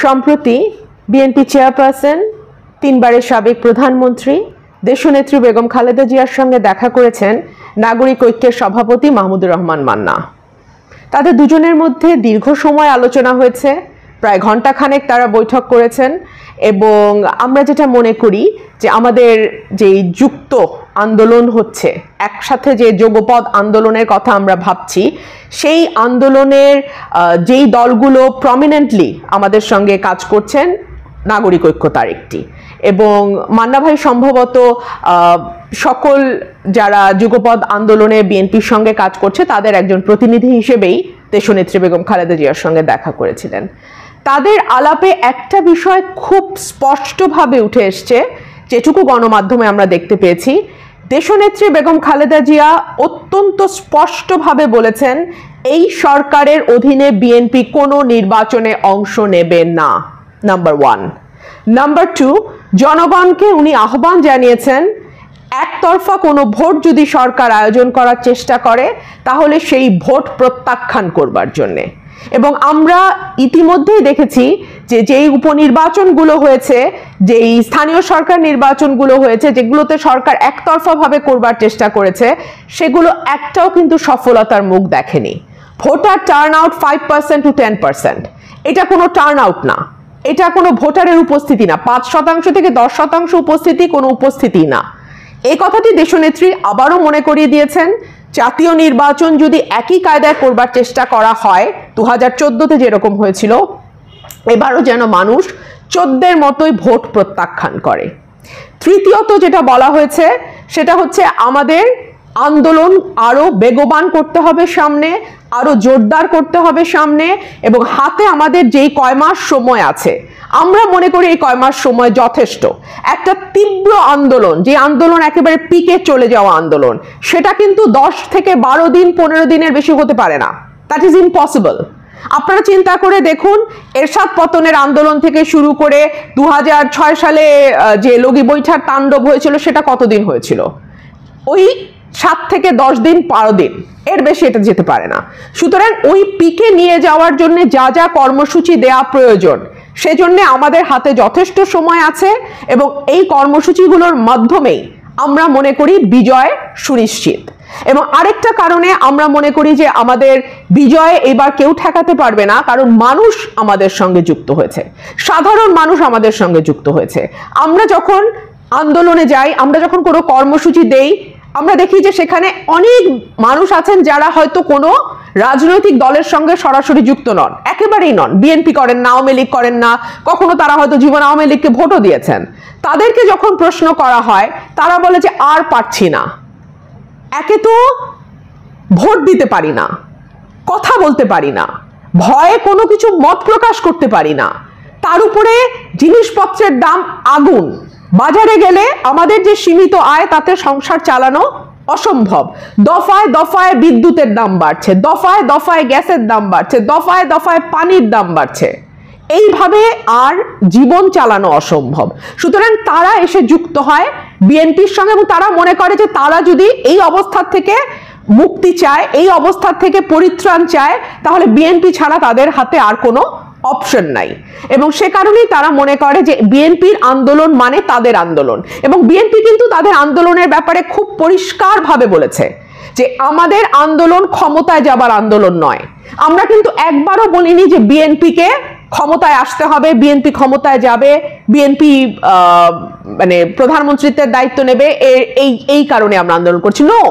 সম্প্রতি BNP chairperson, তিনবারের সাবেক প্রধানমন্ত্রী দেশনেত্রী বেগম খালেদা জিয়ার সঙ্গে দেখা করেছেন নাগরিক ঐক্যের সভাপতি মাহমুদুর রহমান মান্না। তাদের দুজনের মধ্যে দীর্ঘ সময় আলোচনা হয়েছে, প্রায় ঘণ্টাখানেক তারা বৈঠক করেছেন এবং আমরা যেটা মনে করি যে আমাদের যেই যুক্ত আন্দোলন হচ্ছে, একসাথে যে যুগপৎ আন্দোলনের কথা আমরা ভাবছি, সেই আন্দোলনের যেই দলগুলো প্রমিনেন্টলি আমাদের সঙ্গে কাজ করছেন, নাগরিক ঐক্য তার একটি। এবং মান্না ভাই সম্ভবত সকল যারা যুগপৎ আন্দোলনে বিএনপির সঙ্গে কাজ করছে তাদের একজন প্রতিনিধি হিসেবেই দেশনেত্রী বেগম খালেদা জিয়ার সঙ্গে দেখা করেছিলেন। তাদের আলাপে একটা বিষয় খুব স্পষ্টভাবে উঠে এসছে, যেটুকু গণমাধ্যমে আমরা দেখতে পেয়েছি। দেশনেত্রী বেগম খালেদা জিয়া অত্যন্ত স্পষ্টভাবে বলেছেন এই সরকারের অধীনে বিএনপি কোনো নির্বাচনে অংশ নেবে না, নাম্বার 1। নাম্বার 2, জনগণকে উনি আহ্বান জানিয়েছেন একতরফা কোনো ভোট যদি সরকার আয়োজন করার চেষ্টা করে তাহলে সেই ভোট প্রত্যাখ্যান করবার জন্যে। এবং আমরা ইতিমধ্যেই দেখেছি যে যেই উপনির্বাচনগুলো হয়েছে, যেই স্থানীয় সরকার নির্বাচনগুলো হয়েছে, যেগুলোতে সরকার একতরফাভাবে করবার চেষ্টা করেছে, সেগুলো একটাও কিন্তু সফলতার মুখ দেখেনি। ভোটার টার্ন আউট 5% to 10%, এটা কোনো টার্ন আউট না, এটা কোনো ভোটারের উপস্থিতি না। 5% থেকে 10% উপস্থিতি কোনো উপস্থিতি না। এই কথাটি দেশনেত্রী আবারও মনে করিয়ে দিয়েছেন, জাতীয় নির্বাচন যদি একই কায়দায় করবার চেষ্টা করা হয় 2014-তে যেরকম হয়েছিল, এবারও যেন মানুষ 14-এর মতোই ভোট প্রত্যাখ্যান করে। তৃতীয়ত যেটা বলা হয়েছে সেটা হচ্ছে আমাদের আন্দোলন আরো বেগবান করতে হবে সামনে, আরো জোরদার করতে হবে সামনে, এবং হাতে আমাদের যেই কয় মাস সময় আছে, আমরা মনে করি এই কয় মাস সময় যথেষ্ট। একটা তীব্র আন্দোলন, যে আন্দোলন একেবারে পিকে চলে যাওয়া আন্দোলন, সেটা কিন্তু 10 থেকে 12 দিন 15 দিনের বেশি হতে পারে না। That is impossible. আপনারা চিন্তা করে দেখুন, এরশাদ পতনের আন্দোলন থেকে শুরু করে 2006 সালে যে লগি বৈঠার তাণ্ডব হয়েছিল, সেটা কতদিন হয়েছিল? ওই 7 থেকে 10 দিন 12 দিন, এর বেশি এটা যেতে পারে না। সুতরাং ওই পিকে নিয়ে যাওয়ার জন্য যা যা কর্মসূচি দেয়া প্রয়োজন, সেজন্য আমাদের হাতে যথেষ্ট সময় আছে এবং এই কর্মসূচিগুলোর মাধ্যমেই আমরা মনে করি বিজয় সুনিশ্চিত। এবং আরেকটা কারণে আমরা মনে করি যে আমাদের বিজয় এবার কেউ ঠেকাতে পারবে না, কারণ মানুষ আমাদের সঙ্গে যুক্ত হয়েছে, সাধারণ মানুষ আমাদের সঙ্গে যুক্ত হয়েছে। আমরা যখন আন্দোলনে যাই, আমরা যখন কোনো কর্মসূচি দেই, আমরা দেখি যে সেখানে অনেক মানুষ আছেন যারা হয়তো কোনো রাজনৈতিক দলের সঙ্গে সরাসরি যুক্ত নন, একেবারেই নন। বিএনপি করেন না, আওয়ামী লীগ করেন না, কখনো তারা হয়তো জীবন আওয়ামী লীগকে ভোটও দিয়েছেন। তাদেরকে যখন প্রশ্ন করা হয়, তারা বলে যে আর পারছি না, একে তো ভোট দিতে পারি না, কথা বলতে পারি না, ভয়ে কোনো কিছু মত প্রকাশ করতে পারি না, তার উপরে জিনিসপত্রের দাম আগুন, বাজারে গেলে আমাদের যে সীমিত আয় তাতে সংসার চালানো অসম্ভব, দফায় দফায় বিদ্যুতের দাম বাড়ছে, দফায় দফায় গ্যাসের দাম বাড়ছে, দফায় দফায় পানির দাম বাড়ছে, এইভাবে আর জীবন চালানো অসম্ভব। সুতরাং তারা এসে যুক্ত হয় বিএনপির সঙ্গে এবং তারা মনে করে যে তারা যদি এই অবস্থা থেকে মুক্তি চায়, এই অবস্থা থেকে পরিত্রাণ চায়, তাহলে বিএনপি ছাড়া তাদের হাতে আর কোনো অপশন নাই। এবং সে কারণেই তারা মনে করে যে বিএনপির আন্দোলন মানে তাদের আন্দোলন। এবং বিএনপি কিন্তু তাদের আন্দোলনের ব্যাপারে খুব পরিষ্কারভাবে বলেছে যে আমাদের আন্দোলন ক্ষমতায় যাবার আন্দোলন নয়। আমরা কিন্তু একবারও বলিনি যে বিএনপিকে ক্ষমতায় আসতে হবে, বিএনপি ক্ষমতায় যাবে, বিএনপি মানে প্রধানমন্ত্রীত্বের দায়িত্ব নেবে, এই কারণে আমরা আন্দোলন করছি। নো,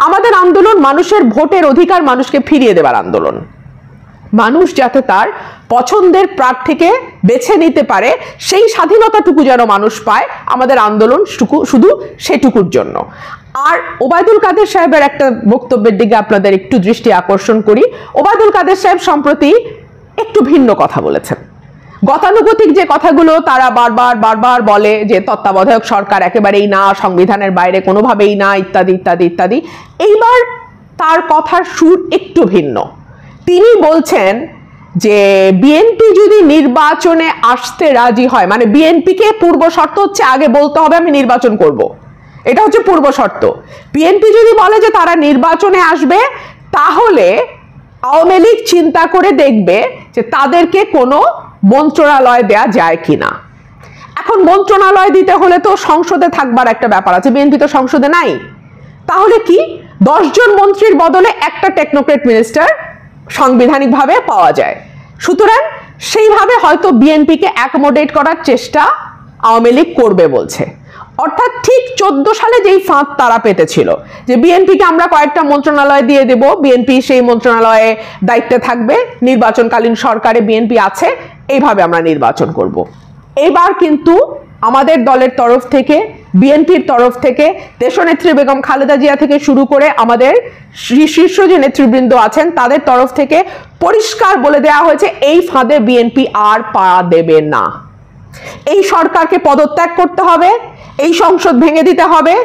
আমাদের আন্দোলন মানুষের ভোটের অধিকার মানুষকে ফিরিয়ে দেবার আন্দোলন। মানুষ যাতে তার পছন্দের প্রার্থীকে বেছে নিতে পারে, সেই স্বাধীনতাটুকু যেন মানুষ পায়, আমাদের আন্দোলন শুধু সেটুকুর জন্য। আর ওবায়দুল কাদের সাহেবের একটা বক্তব্যের দিকে আপনাদের একটু দৃষ্টি আকর্ষণ করি। ওবায়দুল কাদের সাহেব সম্প্রতি একটু ভিন্ন কথা বলেছেন। গতানুগতিক যে কথাগুলো তারা বারবার বলে যে তত্ত্বাবধায়ক সরকার একেবারেই না, সংবিধানের বাইরে কোনোভাবেই না, ইত্যাদি ইত্যাদি ইত্যাদি, এইবার তার কথার সুর একটু ভিন্ন। তিনি বলছেন যে বিএনপি যদি নির্বাচনে আসতে রাজি হয়, মানে বিএনপিকে পূর্ব শর্ত হচ্ছে আগে বলতে হবে আমি নির্বাচন করব, এটা হচ্ছে পূর্ব শর্ত। বিএনপি যদি বলে যে তারা নির্বাচনে আসবে, তাহলে আওয়ামী লীগ চিন্তা করে দেখবে যে তাদেরকে কোনো মন্ত্রণালয় দেয়া যায় কিনা। এখন মন্ত্রণালয় দিতে হলে তো সংসদে থাকবার একটা ব্যাপার আছে, বিএনপি তো সংসদে নাই। তাহলে কি 10 জন মন্ত্রীর বদলে একটা টেকনোক্রেট মিনিস্টার সাংবিধানিকভাবে পাওয়া যায়। সুতরাং সেইভাবে হয়তো বিএনপিকে অ্যাকোমোডেট করার চেষ্টা আওয়ামী লীগ করবে বলছে। অর্থাৎ ঠিক 14 সালে যেই ফাঁদ তারা পেতেছিল যে বিএনপিকে আমরা কয়েকটা মন্ত্রণালয় দিয়ে দেব, বিএনপি সেই মন্ত্রণালয়ে দায়িত্বে থাকবে, নির্বাচনকালীন সরকারে বিএনপি আছে, এইভাবে আমরা নির্বাচন করব। এবার কিন্তু আমাদের দলের তরফ থেকে, বিএনপির তরফ থেকে, দেশনেত্রী বেগম খালেদা জিয়া থেকে শুরু করে আমাদের শীর্ষ যে নেতৃবৃন্দ আছেন তাদের তরফ থেকে পরিষ্কার বলে দেওয়া হয়েছে এই ফাঁদে বিএনপি আর পা দেবে না। এই সরকারকে পদত্যাগ করতে হবে, এই সংসদ ভেঙে দিতে হবে,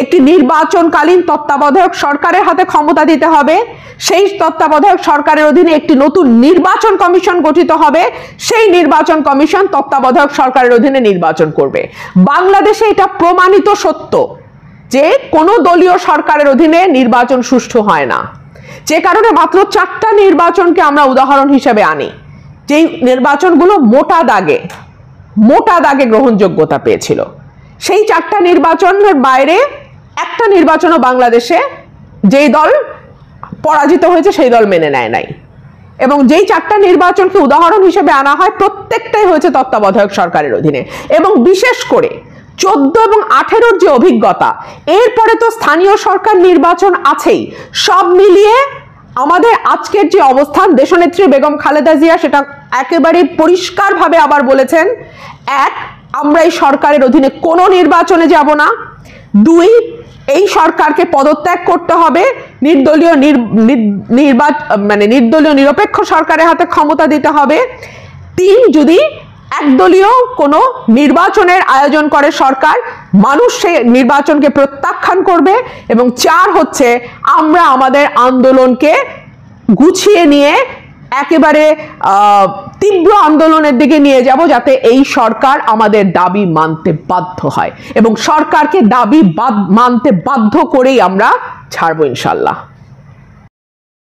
একটি নির্বাচনকালীন তত্ত্বাবধায়ক সরকারের হাতে ক্ষমতা দিতে হবে, সেই তত্ত্বাবধায়ক সরকারের অধীনে একটি নতুন নির্বাচন কমিশন গঠিত হবে, সেই নির্বাচন কমিশন তত্ত্বাবধায়ক সরকারের অধীনে নির্বাচন করবে। বাংলাদেশে এটা প্রমাণিত সত্য যে কোনো দলীয় সরকারের অধীনে নির্বাচন সুষ্ঠু হয় না, যে কারণে মাত্র 4টা নির্বাচনকে আমরা উদাহরণ হিসেবে আনি, যেই নির্বাচনগুলো মোটা দাগে গ্রহণযোগ্যতা পেয়েছিল। সেই 4টা নির্বাচনের বাইরে একটা নির্বাচনও বাংলাদেশে যেই দল পরাজিত হয়েছে সেই দল মেনে নেয় নাই, এবং যেই 4টা নির্বাচনকে উদাহরণ হিসেবে আনা হয় প্রত্যেকটাই হয়েছে তত্ত্বাবধায়ক সরকারের অধীনে। এবং বিশেষ করে 14 এবং 18-র যে অভিজ্ঞতা, এরপরে তো স্থানীয় সরকার নির্বাচন আছেই, সব মিলিয়ে আমাদের আজকের যে অবস্থান, দেশনেত্রী বেগম খালেদা জিয়া সেটা একেবারে পরিষ্কারভাবে আবার বলেছেন, 1, আমরা এই সরকারের অধীনে কোনো নির্বাচনে যাব না, 2, এই সরকারকে পদত্যাগ করতে হবে, নির্দলীয় নিরপেক্ষ সরকারের হাতে ক্ষমতা দিতে হবে, 3, যদি একদলীয় কোনো নির্বাচনের আয়োজন করে সরকার, মানুষ সেই নির্বাচনকে প্রত্যাখ্যান করবে, এবং 4 হচ্ছে আমরা আমাদের আন্দোলনকে গুছিয়ে নিয়ে একেবারে তীব্র আন্দোলনের দিকে নিয়ে যাব, যাতে এই সরকার আমাদের দাবি মানতে বাধ্য হয়, এবং সরকারকে দাবি মানতে বাধ্য করেই আমরা ছাড়বো ইনশাল্লাহ।